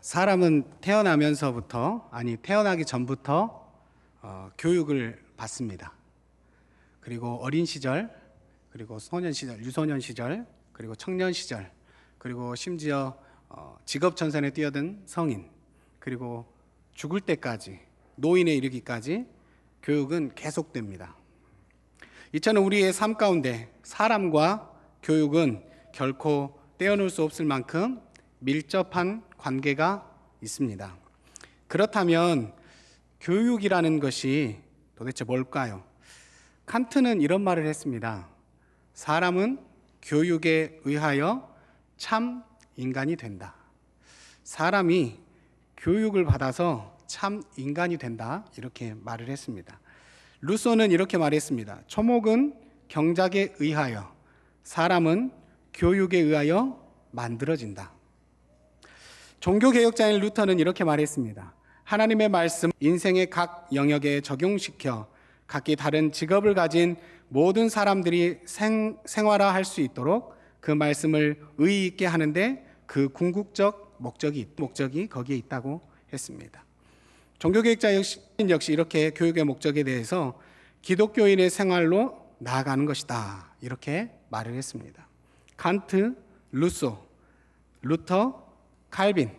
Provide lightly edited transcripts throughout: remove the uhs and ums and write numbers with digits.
사람은 태어나면서부터, 아니 태어나기 전부터 교육을 받습니다. 그리고 어린 시절, 그리고 소년 시절, 유소년 시절, 그리고 청년 시절, 그리고 심지어 직업 전선에 뛰어든 성인, 그리고 죽을 때까지, 노인에 이르기까지 교육은 계속됩니다. 이처럼 우리의 삶 가운데 사람과 교육은 결코 떼어놓을 수 없을 만큼 밀접한 관계가 있습니다. 그렇다면 교육이라는 것이 도대체 뭘까요? 칸트는 이런 말을 했습니다. 사람은 교육에 의하여 참 인간이 된다. 사람이 교육을 받아서 참 인간이 된다. 이렇게 말을 했습니다. 루소는 이렇게 말했습니다. 초목은 경작에 의하여, 사람은 교육에 의하여 만들어진다. 종교개혁자인 루터는 이렇게 말했습니다. 하나님의 말씀, 인생의 각 영역에 적용시켜 각기 다른 직업을 가진 모든 사람들이 생활화할 수 있도록 그 말씀을 의의 있게 하는데 그 궁극적 목적이 거기에 있다고 했습니다. 종교개혁자 역시 이렇게 교육의 목적에 대해서 기독교인의 생활로 나아가는 것이다. 이렇게 말을 했습니다. 칸트, 루소, 루터, 칼빈,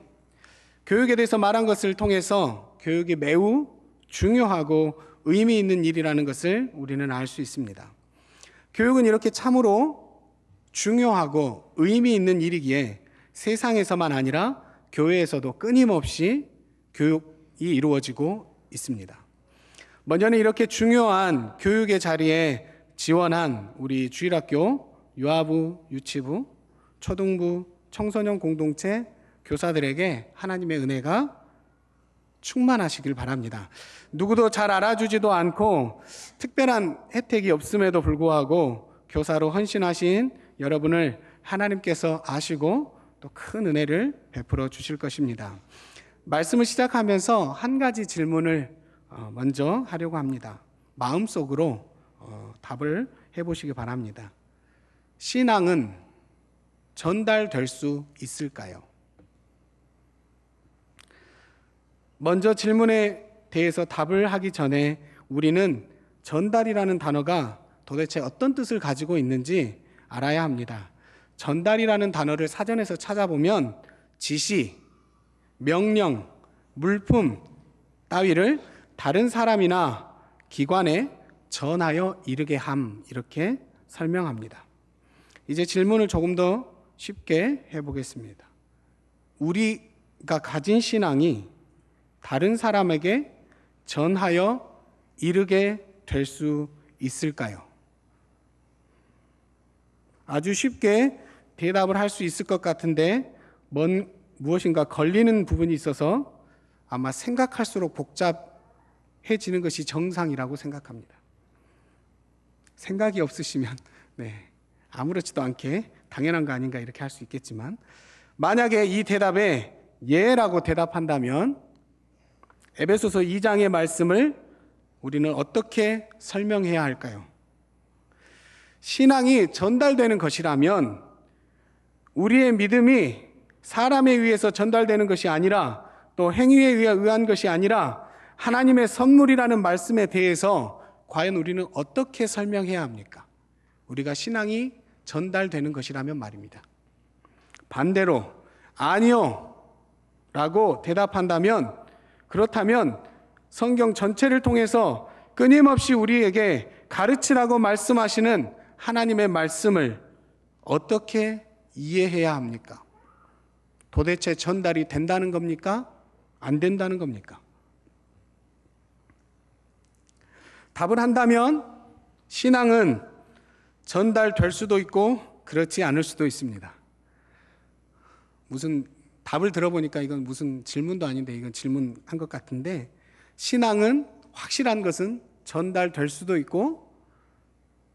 교육에 대해서 말한 것을 통해서 교육이 매우 중요하고 의미 있는 일이라는 것을 우리는 알 수 있습니다. 교육은 이렇게 참으로 중요하고 의미 있는 일이기에 세상에서만 아니라 교회에서도 끊임없이 교육이 이루어지고 있습니다. 먼저는 이렇게 중요한 교육의 자리에 지원한 우리 주일학교, 유아부, 유치부, 초등부, 청소년 공동체 교사들에게 하나님의 은혜가 충만하시길 바랍니다. 누구도 잘 알아주지도 않고 특별한 혜택이 없음에도 불구하고 교사로 헌신하신 여러분을 하나님께서 아시고 또 큰 은혜를 베풀어 주실 것입니다. 말씀을 시작하면서 한 가지 질문을 먼저 하려고 합니다. 마음속으로 답을 해보시기 바랍니다. 신앙은 전달될 수 있을까요? 먼저 질문에 대해서 답을 하기 전에 우리는 전달이라는 단어가 도대체 어떤 뜻을 가지고 있는지 알아야 합니다. 전달이라는 단어를 사전에서 찾아보면 지시, 명령, 물품 따위를 다른 사람이나 기관에 전하여 이르게 함, 이렇게 설명합니다. 이제 질문을 조금 더 쉽게 해보겠습니다. 우리가 가진 신앙이 다른 사람에게 전하여 이르게 될 수 있을까요? 아주 쉽게 대답을 할 수 있을 것 같은데 무엇인가 걸리는 부분이 있어서 아마 생각할수록 복잡해지는 것이 정상이라고 생각합니다. 생각이 없으시면 아무렇지도 않게 당연한 거 아닌가 이렇게 할 수 있겠지만, 만약에 이 대답에 예라고 대답한다면 에베소서 2장의 말씀을 우리는 어떻게 설명해야 할까요? 신앙이 전달되는 것이라면 우리의 믿음이 사람에 의해서 전달되는 것이 아니라 또 행위에 의한 것이 아니라 하나님의 선물이라는 말씀에 대해서 과연 우리는 어떻게 설명해야 합니까? 우리가 신앙이 전달되는 것이라면 말입니다. 반대로 아니요 라고 대답한다면, 그렇다면 성경 전체를 통해서 끊임없이 우리에게 가르치라고 말씀하시는 하나님의 말씀을 어떻게 이해해야 합니까? 도대체 전달이 된다는 겁니까? 안 된다는 겁니까? 답을 한다면 신앙은 전달될 수도 있고 그렇지 않을 수도 있습니다. 무슨 답을 들어보니까 이건 무슨 질문도 아닌데 이건 질문한 것 같은데, 신앙은 확실한 것은 전달될 수도 있고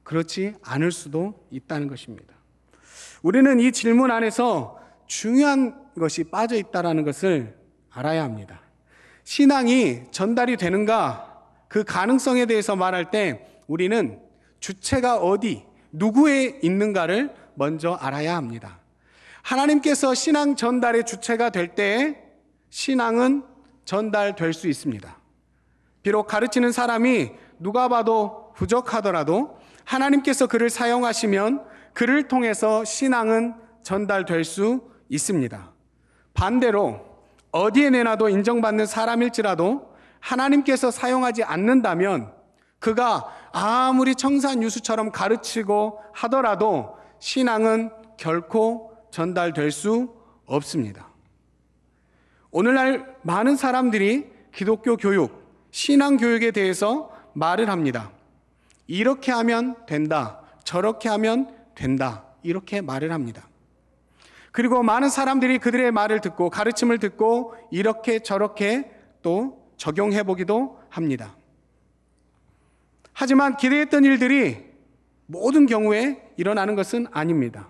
그렇지 않을 수도 있다는 것입니다. 우리는 이 질문 안에서 중요한 것이 빠져 있다는 것을 알아야 합니다. 신앙이 전달이 되는가, 그 가능성에 대해서 말할 때 우리는 주체가 어디, 누구에 있는가를 먼저 알아야 합니다. 하나님께서 신앙 전달의 주체가 될 때 신앙은 전달될 수 있습니다. 비록 가르치는 사람이 누가 봐도 부족하더라도 하나님께서 그를 사용하시면 그를 통해서 신앙은 전달될 수 있습니다. 반대로 어디에 내놔도 인정받는 사람일지라도 하나님께서 사용하지 않는다면 그가 아무리 청산유수처럼 가르치고 하더라도 신앙은 결코 전달될 수 없습니다. 오늘날 많은 사람들이 기독교 교육, 신앙 교육에 대해서 말을 합니다. 이렇게 하면 된다, 저렇게 하면 된다, 이렇게 말을 합니다. 그리고 많은 사람들이 그들의 말을 듣고 가르침을 듣고 이렇게 저렇게 또 적용해 보기도 합니다. 하지만 기대했던 일들이 모든 경우에 일어나는 것은 아닙니다.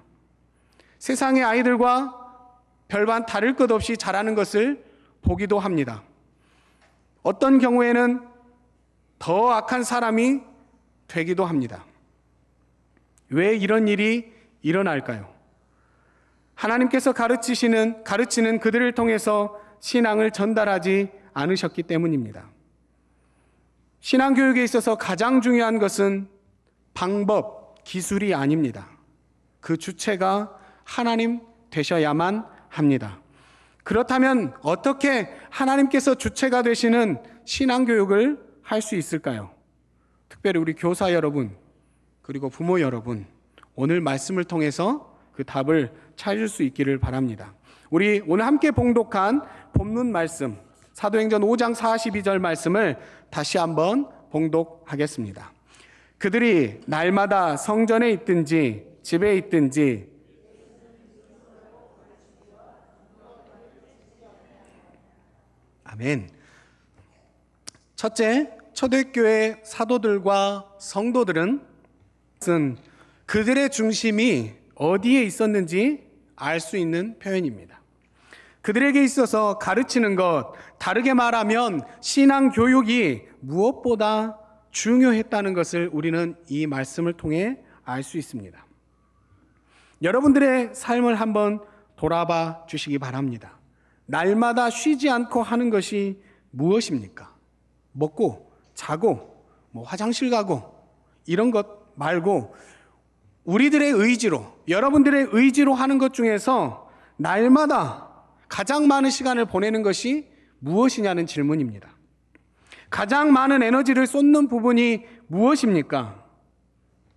세상의 아이들과 별반 다를 것 없이 자라는 것을 보기도 합니다. 어떤 경우에는 더 악한 사람이 되기도 합니다. 왜 이런 일이 일어날까요? 하나님께서 가르치는 그들을 통해서 신앙을 전달하지 않으셨기 때문입니다. 신앙교육에 있어서 가장 중요한 것은 방법, 기술이 아닙니다. 그 주체가 하나님 되셔야만 합니다. 그렇다면 어떻게 하나님께서 주체가 되시는 신앙교육을 할 수 있을까요? 특별히 우리 교사 여러분, 그리고 부모 여러분, 오늘 말씀을 통해서 그 답을 찾을 수 있기를 바랍니다. 우리 오늘 함께 봉독한 본문 말씀, 사도행전 5장 42절 말씀을 다시 한번 봉독하겠습니다. 그들이 날마다 성전에 있든지 집에 있든지 아멘. 첫째, 초대교회 사도들과 성도들은 그들의 중심이 어디에 있었는지 알 수 있는 표현입니다. 그들에게 있어서 가르치는 것, 다르게 말하면 신앙 교육이 무엇보다 중요했다는 것을 우리는 이 말씀을 통해 알 수 있습니다. 여러분들의 삶을 한번 돌아봐 주시기 바랍니다. 날마다 쉬지 않고 하는 것이 무엇입니까? 먹고, 자고, 화장실 가고 이런 것 말고 우리들의 의지로, 여러분들의 의지로 하는 것 중에서 날마다 가장 많은 시간을 보내는 것이 무엇이냐는 질문입니다. 가장 많은 에너지를 쏟는 부분이 무엇입니까?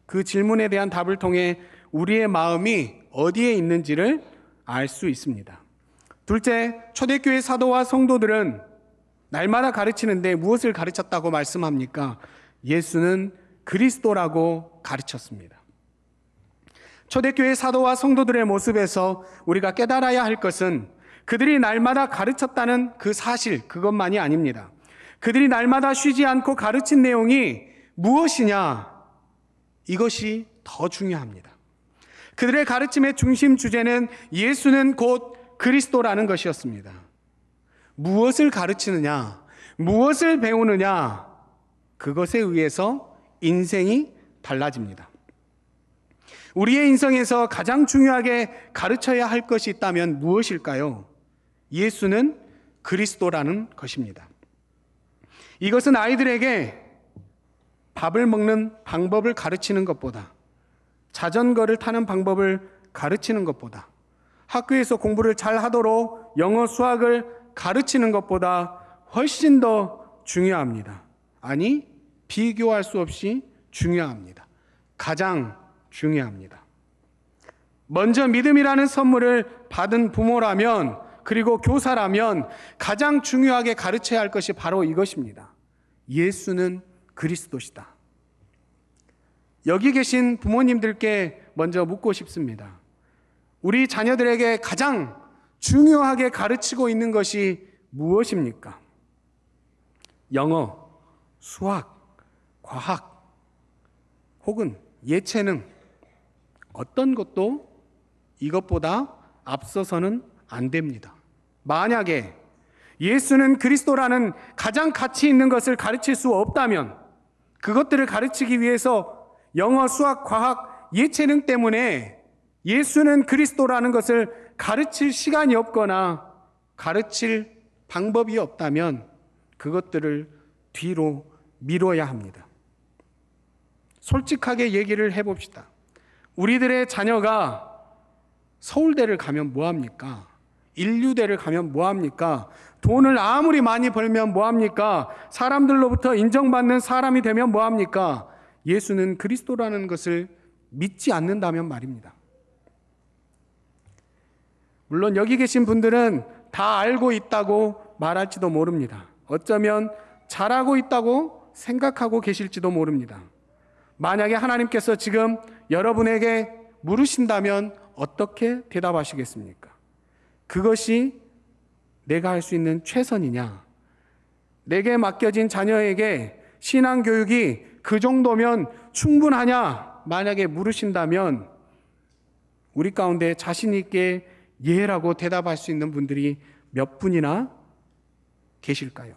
그 질문에 대한 답을 통해 우리의 마음이 어디에 있는지를 알 수 있습니다. 둘째, 초대교회 사도와 성도들은 날마다 가르치는데 무엇을 가르쳤다고 말씀합니까? 예수는 그리스도라고 가르쳤습니다. 초대교회 사도와 성도들의 모습에서 우리가 깨달아야 할 것은 그들이 날마다 가르쳤다는 그 사실, 그것만이 아닙니다. 그들이 날마다 쉬지 않고 가르친 내용이 무엇이냐? 이것이 더 중요합니다. 그들의 가르침의 중심 주제는 예수는 곧 그리스도라는 것이었습니다. 무엇을 가르치느냐, 무엇을 배우느냐, 그것에 의해서 인생이 달라집니다. 우리의 인생에서 가장 중요하게 가르쳐야 할 것이 있다면 무엇일까요? 예수는 그리스도라는 것입니다. 이것은 아이들에게 밥을 먹는 방법을 가르치는 것보다, 자전거를 타는 방법을 가르치는 것보다, 학교에서 공부를 잘 하도록 영어, 수학을 가르치는 것보다 훨씬 더 중요합니다. 아니, 비교할 수 없이 중요합니다. 가장 중요합니다. 먼저 믿음이라는 선물을 받은 부모라면, 그리고 교사라면 가장 중요하게 가르쳐야 할 것이 바로 이것입니다. 예수는 그리스도시다. 여기 계신 부모님들께 먼저 묻고 싶습니다. 우리 자녀들에게 가장 중요하게 가르치고 있는 것이 무엇입니까? 영어, 수학, 과학, 혹은 예체능, 어떤 것도 이것보다 앞서서는 안 됩니다. 만약에 예수는 그리스도라는 가장 가치 있는 것을 가르칠 수 없다면, 그것들을 가르치기 위해서 영어, 수학, 과학, 예체능 때문에 예수는 그리스도라는 것을 가르칠 시간이 없거나 가르칠 방법이 없다면 그것들을 뒤로 미뤄야 합니다. 솔직하게 얘기를 해봅시다. 우리들의 자녀가 서울대를 가면 뭐합니까? 인류대를 가면 뭐합니까? 돈을 아무리 많이 벌면 뭐합니까? 사람들로부터 인정받는 사람이 되면 뭐합니까? 예수는 그리스도라는 것을 믿지 않는다면 말입니다. 물론 여기 계신 분들은 다 알고 있다고 말할지도 모릅니다. 어쩌면 잘하고 있다고 생각하고 계실지도 모릅니다. 만약에 하나님께서 지금 여러분에게 물으신다면 어떻게 대답하시겠습니까? 그것이 내가 할 수 있는 최선이냐? 내게 맡겨진 자녀에게 신앙교육이 그 정도면 충분하냐? 만약에 물으신다면 우리 가운데 자신 있게 예라고 대답할 수 있는 분들이 몇 분이나 계실까요?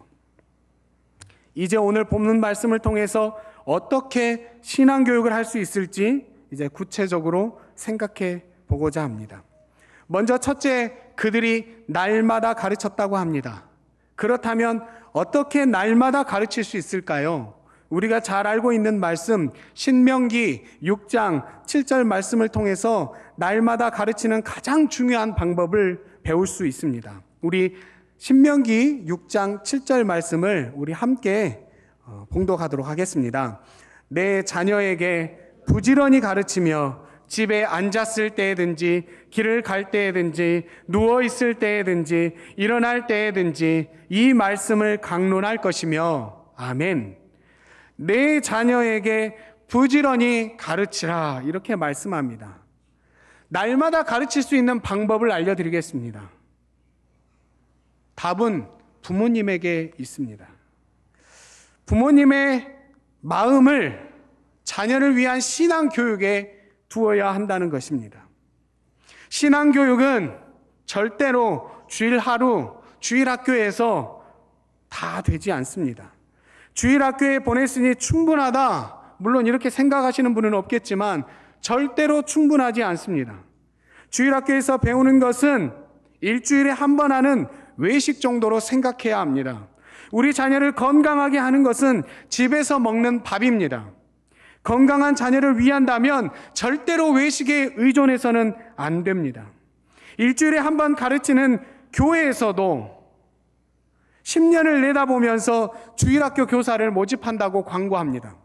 이제 오늘 본문 말씀을 통해서 어떻게 신앙교육을 할 수 있을지 이제 구체적으로 생각해 보고자 합니다. 먼저 첫째, 그들이 날마다 가르쳤다고 합니다. 그렇다면 어떻게 날마다 가르칠 수 있을까요? 우리가 잘 알고 있는 말씀, 신명기 6장 7절 말씀을 통해서 날마다 가르치는 가장 중요한 방법을 배울 수 있습니다. 우리 신명기 6장 7절 말씀을 우리 함께 봉독하도록 하겠습니다. 내 자녀에게 부지런히 가르치며 집에 앉았을 때든지 길을 갈 때든지 누워 있을 때든지 일어날 때든지 이 말씀을 강론할 것이며 아멘. 내 자녀에게 부지런히 가르치라 이렇게 말씀합니다. 날마다 가르칠 수 있는 방법을 알려드리겠습니다. 답은 부모님에게 있습니다. 부모님의 마음을 자녀를 위한 신앙교육에 두어야 한다는 것입니다. 신앙교육은 절대로 주일 하루, 주일 학교에서 다 되지 않습니다. 주일 학교에 보냈으니 충분하다. 물론 이렇게 생각하시는 분은 없겠지만 절대로 충분하지 않습니다. 주일 학교에서 배우는 것은 일주일에 한 번 하는 외식 정도로 생각해야 합니다. 우리 자녀를 건강하게 하는 것은 집에서 먹는 밥입니다. 건강한 자녀를 위한다면 절대로 외식에 의존해서는 안 됩니다. 일주일에 한 번 가르치는 교회에서도 10년을 내다보면서 주일학교 교사를 모집한다고 광고합니다.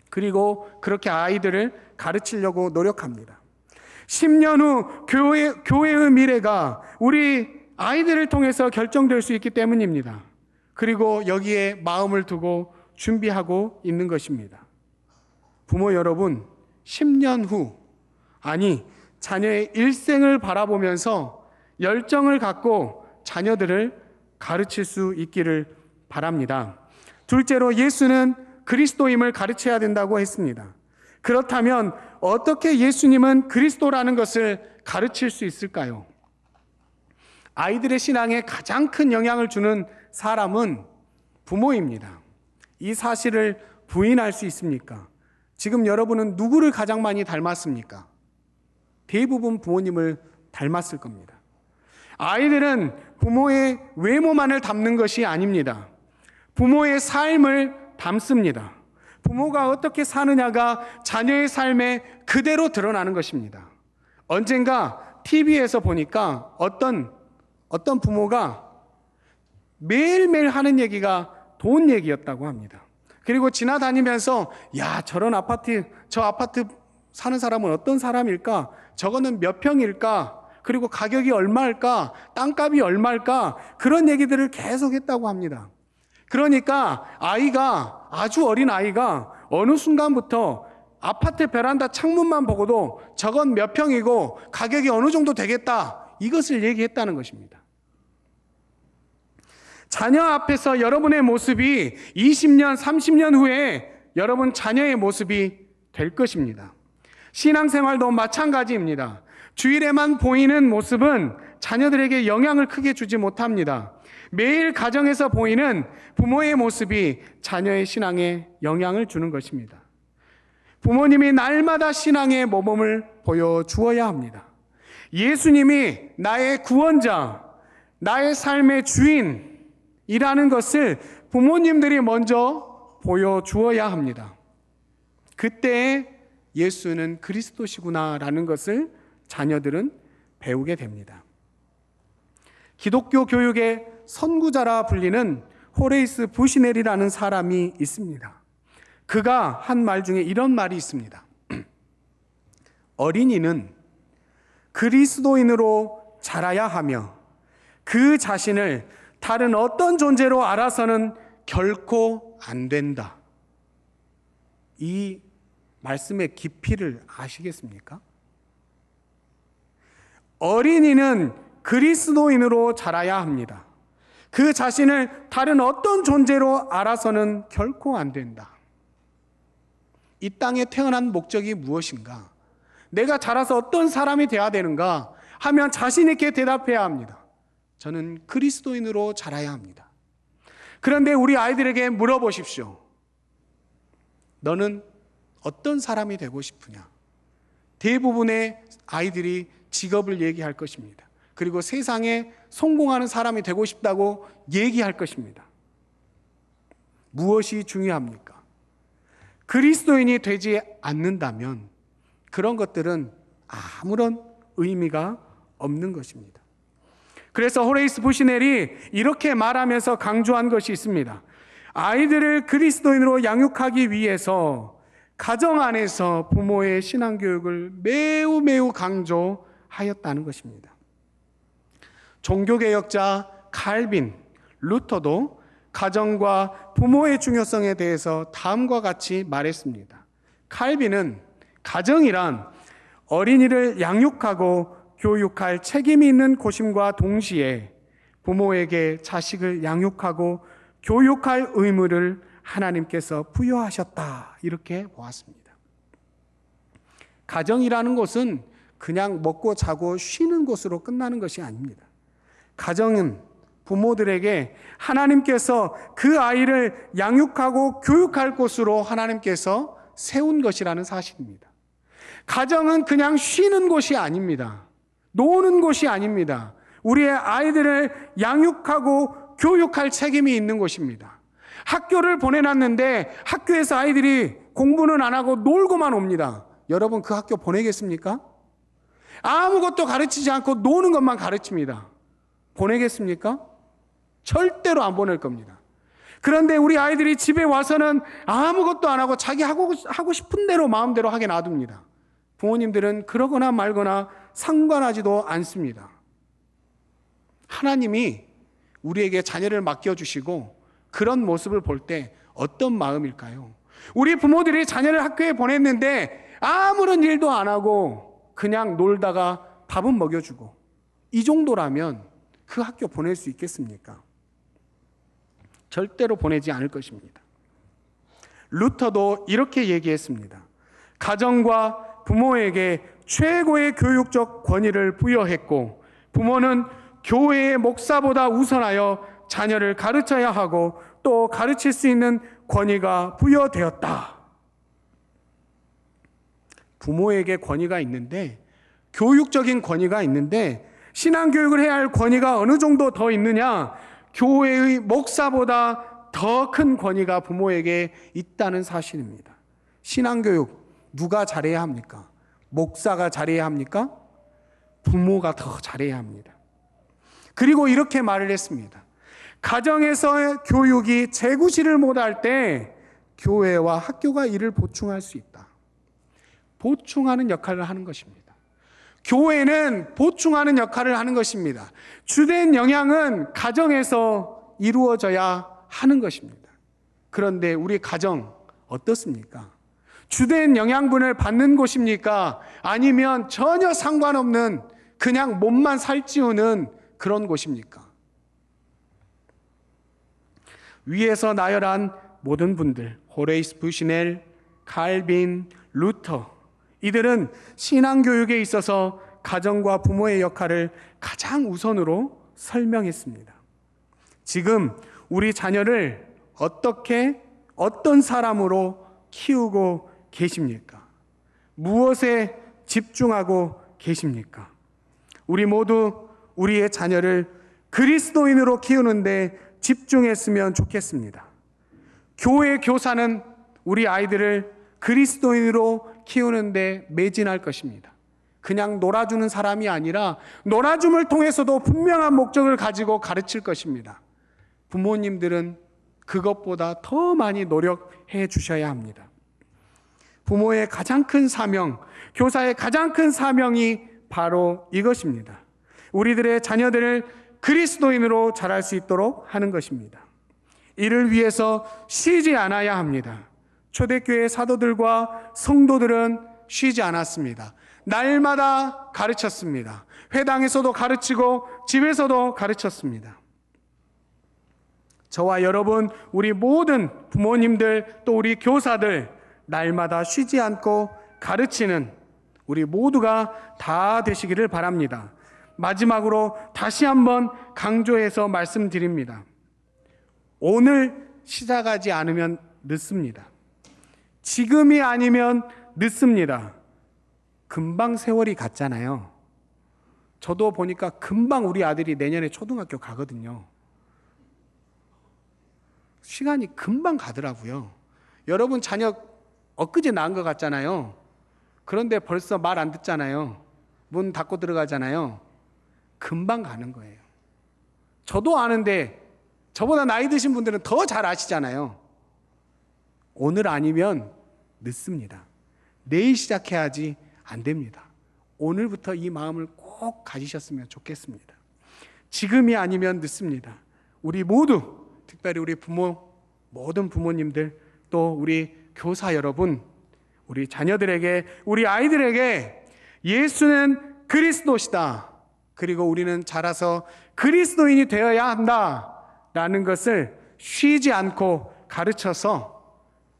그리고 그렇게 아이들을 가르치려고 노력합니다. 10년 후 교회의 미래가 우리 아이들을 통해서 결정될 수 있기 때문입니다. 그리고 여기에 마음을 두고 준비하고 있는 것입니다. 부모 여러분, 10년 후, 아니 자녀의 일생을 바라보면서 열정을 갖고 자녀들을 가르칠 수 있기를 바랍니다. 둘째로 예수는 그리스도임을 가르쳐야 된다고 했습니다. 그렇다면 어떻게 예수님은 그리스도라는 것을 가르칠 수 있을까요? 아이들의 신앙에 가장 큰 영향을 주는 사람은 부모입니다. 이 사실을 부인할 수 있습니까? 지금 여러분은 누구를 가장 많이 닮았습니까? 대부분 부모님을 닮았을 겁니다. 아이들은 부모의 외모만을 담는 것이 아닙니다. 부모의 삶을 담습니다. 부모가 어떻게 사느냐가 자녀의 삶에 그대로 드러나는 것입니다. 언젠가 TV에서 보니까 어떤 부모가 매일매일 하는 얘기가 돈 얘기였다고 합니다. 그리고 지나다니면서 야, 저 아파트 사는 사람은 어떤 사람일까? 저거는 몇 평일까? 그리고 가격이 얼마일까? 땅값이 얼마일까? 그런 얘기들을 계속 했다고 합니다. 그러니까 아주 어린 아이가 어느 순간부터 아파트 베란다 창문만 보고도 저건 몇 평이고 가격이 어느 정도 되겠다. 이것을 얘기했다는 것입니다. 자녀 앞에서 여러분의 모습이 20년, 30년 후에 여러분 자녀의 모습이 될 것입니다. 신앙생활도 마찬가지입니다. 주일에만 보이는 모습은 자녀들에게 영향을 크게 주지 못합니다. 매일 가정에서 보이는 부모의 모습이 자녀의 신앙에 영향을 주는 것입니다. 부모님이 날마다 신앙의 모범을 보여주어야 합니다. 예수님이 나의 구원자, 나의 삶의 주인이라는 것을 부모님들이 먼저 보여주어야 합니다. 그때 예수는 그리스도시구나라는 것을 자녀들은 배우게 됩니다. 기독교 교육의 선구자라 불리는 호레이스 부시넬이라는 사람이 있습니다. 그가 한 말 중에 이런 말이 있습니다. 어린이는 그리스도인으로 자라야 하며 그 자신을 다른 어떤 존재로 알아서는 결코 안 된다. 이 말씀의 깊이를 아시겠습니까? 어린이는 그리스도인으로 자라야 합니다. 그 자신을 다른 어떤 존재로 알아서는 결코 안 된다. 이 땅에 태어난 목적이 무엇인가? 내가 자라서 어떤 사람이 되어야 되는가 하면 자신 있게 대답해야 합니다. 저는 그리스도인으로 자라야 합니다. 그런데 우리 아이들에게 물어보십시오. 너는 어떤 사람이 되고 싶으냐? 대부분의 아이들이 직업을 얘기할 것입니다. 그리고 세상에 성공하는 사람이 되고 싶다고 얘기할 것입니다. 무엇이 중요합니까? 그리스도인이 되지 않는다면 그런 것들은 아무런 의미가 없는 것입니다. 그래서 호레이스 부시넬이 이렇게 말하면서 강조한 것이 있습니다. 아이들을 그리스도인으로 양육하기 위해서 가정 안에서 부모의 신앙교육을 매우 강조하였다는 것입니다. 종교개혁자 칼빈, 루터도 가정과 부모의 중요성에 대해서 다음과 같이 말했습니다. 칼빈은 가정이란 어린이를 양육하고 교육할 책임이 있는 곳임과 동시에 부모에게 자식을 양육하고 교육할 의무를 하나님께서 부여하셨다. 이렇게 보았습니다. 가정이라는 곳은 그냥 먹고 자고 쉬는 곳으로 끝나는 것이 아닙니다. 가정은 부모들에게 하나님께서 그 아이를 양육하고 교육할 곳으로 하나님께서 세운 것이라는 사실입니다. 가정은 그냥 쉬는 곳이 아닙니다. 노는 곳이 아닙니다. 우리의 아이들을 양육하고 교육할 책임이 있는 곳입니다. 학교를 보내놨는데 학교에서 아이들이 공부는 안 하고 놀고만 옵니다. 여러분 그 학교 보내겠습니까? 아무것도 가르치지 않고 노는 것만 가르칩니다. 보내겠습니까? 절대로 안 보낼 겁니다. 그런데 우리 아이들이 집에 와서는 아무것도 안 하고 자기 하고 싶은 대로 마음대로 하게 놔둡니다. 부모님들은 그러거나 말거나 상관하지도 않습니다. 하나님이 우리에게 자녀를 맡겨주시고 그런 모습을 볼 때 어떤 마음일까요? 우리 부모들이 자녀를 학교에 보냈는데 아무런 일도 안 하고 그냥 놀다가 밥은 먹여주고 이 정도라면 그 학교 보낼 수 있겠습니까? 절대로 보내지 않을 것입니다. 루터도 이렇게 얘기했습니다. 가정과 부모에게 최고의 교육적 권위를 부여했고 부모는 교회의 목사보다 우선하여 자녀를 가르쳐야 하고 또 가르칠 수 있는 권위가 부여되었다. 부모에게 권위가 있는데 교육적인 권위가 있는데 신앙교육을 해야 할 권위가 어느 정도 더 있느냐? 교회의 목사보다 더 큰 권위가 부모에게 있다는 사실입니다. 신앙교육 누가 잘해야 합니까? 목사가 잘해야 합니까? 부모가 더 잘해야 합니다. 그리고 이렇게 말을 했습니다. 가정에서의 교육이 재구실을 못할 때 교회와 학교가 이를 보충할 수 있다. 보충하는 역할을 하는 것입니다. 교회는 보충하는 역할을 하는 것입니다. 주된 영향은 가정에서 이루어져야 하는 것입니다. 그런데 우리 가정 어떻습니까? 주된 영양분을 받는 곳입니까? 아니면 전혀 상관없는 그냥 몸만 살찌우는 그런 곳입니까? 위에서 나열한 모든 분들, 호레이스 부시넬, 칼빈, 루터, 이들은 신앙교육에 있어서 가정과 부모의 역할을 가장 우선으로 설명했습니다. 지금 우리 자녀를 어떤 사람으로 키우고 계십니까? 무엇에 집중하고 계십니까? 우리 모두 우리의 자녀를 그리스도인으로 키우는데 집중했으면 좋겠습니다. 교회 교사는 우리 아이들을 그리스도인으로 키우는데 매진할 것입니다. 그냥 놀아주는 사람이 아니라 놀아줌을 통해서도 분명한 목적을 가지고 가르칠 것입니다. 부모님들은 그것보다 더 많이 노력해 주셔야 합니다. 부모의 가장 큰 사명, 교사의 가장 큰 사명이 바로 이것입니다. 우리들의 자녀들을 그리스도인으로 자랄 수 있도록 하는 것입니다. 이를 위해서 쉬지 않아야 합니다. 초대교회 사도들과 성도들은 쉬지 않았습니다. 날마다 가르쳤습니다. 회당에서도 가르치고 집에서도 가르쳤습니다. 저와 여러분, 우리 모든 부모님들 또 우리 교사들 날마다 쉬지 않고 가르치는 우리 모두가 다 되시기를 바랍니다. 마지막으로 다시 한번 강조해서 말씀드립니다. 오늘 시작하지 않으면 늦습니다. 지금이 아니면 늦습니다. 금방 세월이 갔잖아요. 저도 보니까 금방 우리 아들이 내년에 초등학교 가거든요. 시간이 금방 가더라고요. 여러분 자녀 엊그제 낳은 것 같잖아요. 그런데 벌써 말 안 듣잖아요. 문 닫고 들어가잖아요. 금방 가는 거예요. 저도 아는데 저보다 나이 드신 분들은 더 잘 아시잖아요. 오늘 아니면 늦습니다. 내일 시작해야지 안 됩니다. 오늘부터 이 마음을 꼭 가지셨으면 좋겠습니다. 지금이 아니면 늦습니다. 우리 모두, 특별히 우리 부모, 모든 부모님들, 또 우리 교사 여러분, 우리 자녀들에게, 우리 아이들에게 예수는 그리스도시다. 그리고 우리는 자라서 그리스도인이 되어야 한다라는 것을 쉬지 않고 가르쳐서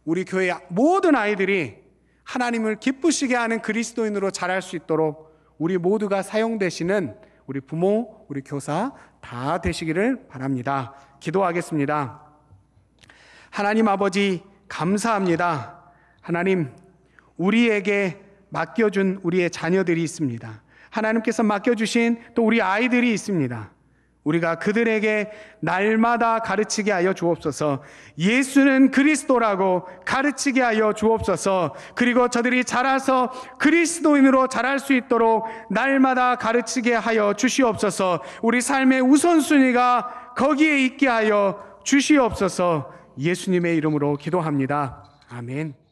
우리 교회 모든 아이들이 하나님을 기쁘시게 하는 그리스도인으로 자랄 수 있도록 우리 모두가 사용되시는 우리 부모, 우리 교사 다 되시기를 바랍니다. 기도하겠습니다. 하나님 아버지 감사합니다. 하나님, 우리에게 맡겨준 우리의 자녀들이 있습니다. 하나님께서 맡겨주신 또 우리 아이들이 있습니다. 우리가 그들에게 날마다 가르치게 하여 주옵소서. 예수는 그리스도라고 가르치게 하여 주옵소서. 그리고 저들이 자라서 그리스도인으로 자랄 수 있도록 날마다 가르치게 하여 주시옵소서. 우리 삶의 우선순위가 거기에 있게 하여 주시옵소서. 예수님의 이름으로 기도합니다. 아멘.